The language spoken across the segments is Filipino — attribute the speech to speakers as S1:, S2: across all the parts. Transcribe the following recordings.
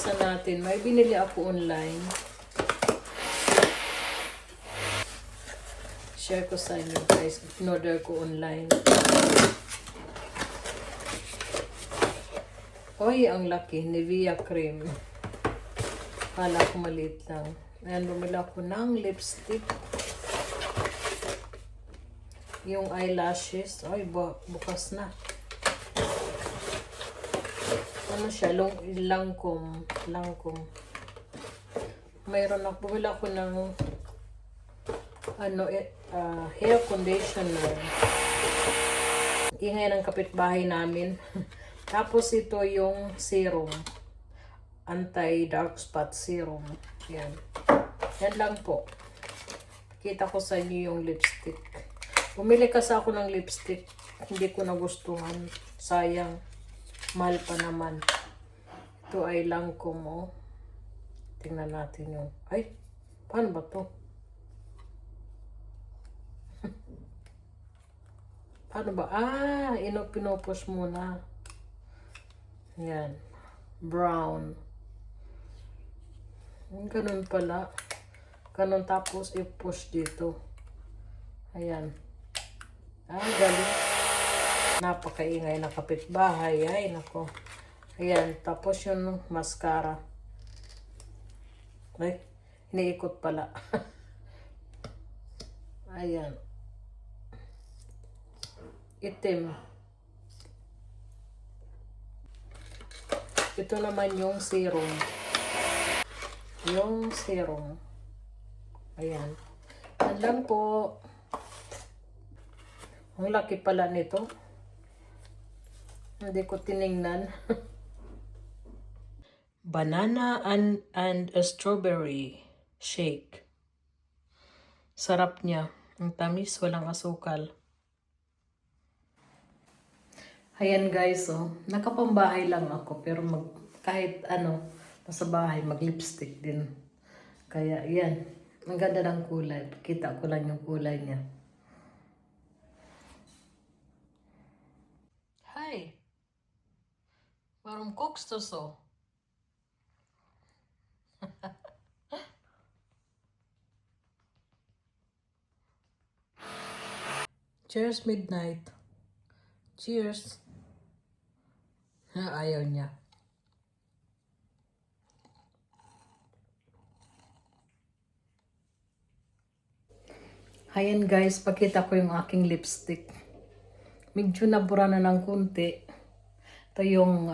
S1: buksan natin. May binili ako online. Share ko sa inyo guys. In-order ko online. Oy, ang laki. Nivea cream. Kala ko maliit lang. Ayan, bumili ako ng lipstick. Yung eyelashes. Ay, bukas na. Ano siya? Langkom. Mayroon ako. Bumili ako ng hair conditioner. Ingay ng kapitbahay namin. Tapos ito yung serum. Anti-dark spot serum. Yan. Yan lang po. Kita ko sa inyo yung lipstick. Bumili kasi ako ng lipstick. Hindi ko nagustuhan. Sayang. Mahal pa naman. Ito ay Lancome, oh. Tingnan natin yung... Ay, paano ba to? Paano ba? Ah, pinopos muna. Yan. Brown. Ganun pala. Ganun tapos i-push dito. Ayan. Ah, galing. Napakaingay na kapitbahay. Ay, nako. Ayan. Tapos yung mascara. Ay, iniikot pala. Ayan. Itim. Ito naman yung serum. Yung serum. Ayan. Yan lang po. Ang laki pala nito. Hindi ko tiningnan. Banana and a strawberry shake. Sarap niya. Ang tamis, walang asukal. Ayan guys, oh. Nakapambahay lang ako. Pero kahit nasa bahay, mag-lipstick din. Kaya, yan. Ang ganda ng kulay. Kita ko lang yung kulay niya. Hi! Warum guckst du so? Cheers, Midnight. Cheers. Ayaw niya. Ayan guys, pakita ko yung aking lipstick. Medyo nabura na ng kunti. Ito yung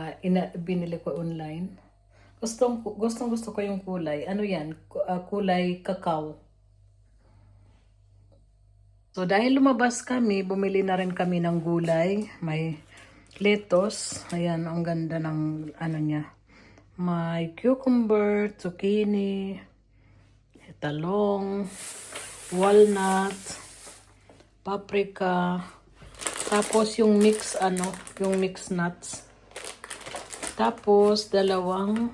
S1: binili ko online. Gustong gusto ko yung kulay. Ano yan? Kulay kakao. So dahil lumabas kami, bumili na rin kami ng gulay. May lettuce. Ayan, ang ganda ng niya. May cucumber, zucchini, talong, walnut, paprika, tapos yung mix nuts. Tapos dalawang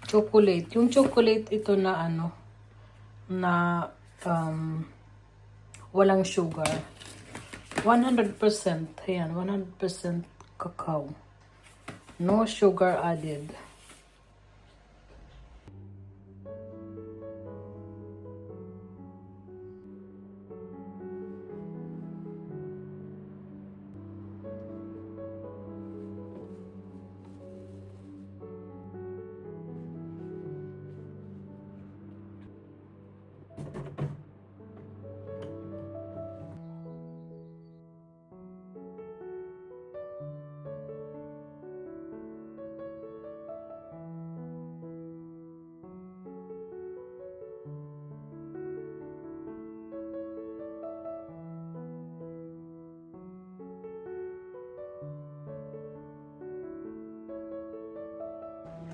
S1: chocolate. Yung chocolate ito na walang sugar. 100%. Ayan, 100% cacao. No sugar added.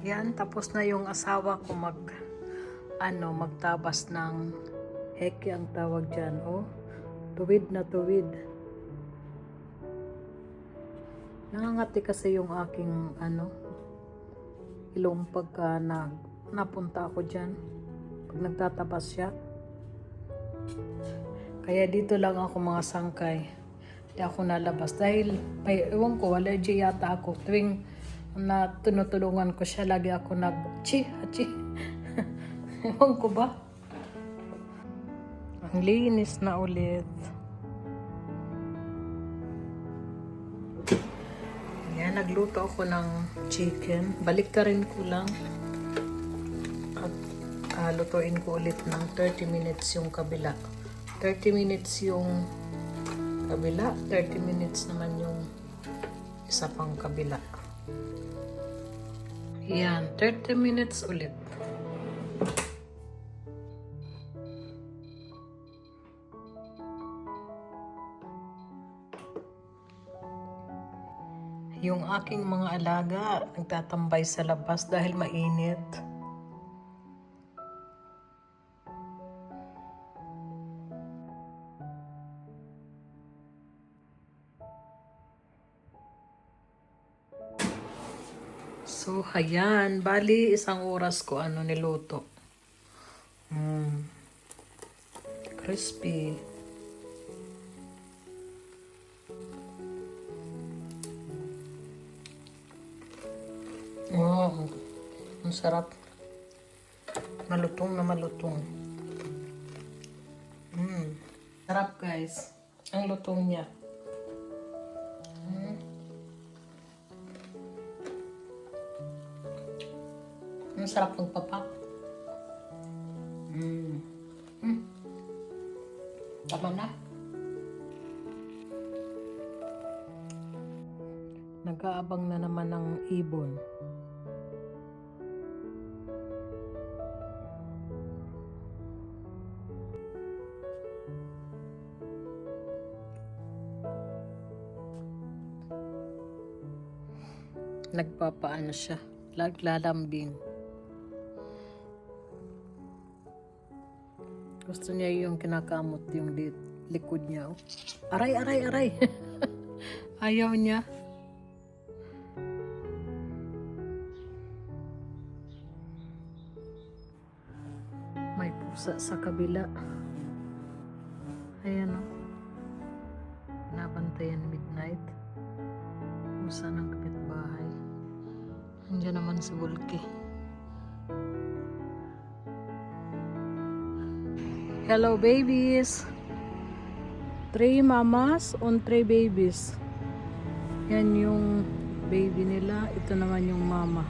S1: Yan, tapos na yung asawa ko magtabas ng heki ang tawag dyan, oh. Tuwid na tuwid. Nangangati kasi yung aking ilong pagka napunta ako dyan. Pag nagtatabas siya. Kaya dito lang ako mga sangkay. Hindi ako nalabas. Dahil, ewan ko, allergy yata ako. Tuwing na tinutulungan ko siya. Lagi ako nag-chi. Ewan ko ba? Ang linis na ulit. Yan, nagluto ako ng chicken. Baliktarin ko lang. At lutuin ko ulit ng 30 minutes yung kabila. 30 minutes yung kabila, 30 minutes naman yung isa pang kabila. Yan, 30 minutes ulit. Yung aking mga alaga nagtatambay sa labas dahil mainit. So, ayan. Bali, isang oras ko niluto. Crispy. Oh, ang sarap. Malutong na malutong. Sarap, guys. Ang lutong niya. Ang sarap magpapak. Tama na. Nag-aabang na naman ng ibon. Nagpapaano siya. Naglalambing. Gusto niya yung kinakamot yung likod niya. Oh. Aray, aray, aray. Ayaw niya. May pusa sa kabila. Ayan o. Nabantayan midnight. Pusa ng kapitbahay. Andiyan naman si Bulky. Hello babies! 3 mamas on 3 babies. Yan yung baby nila. Ito naman yung mama.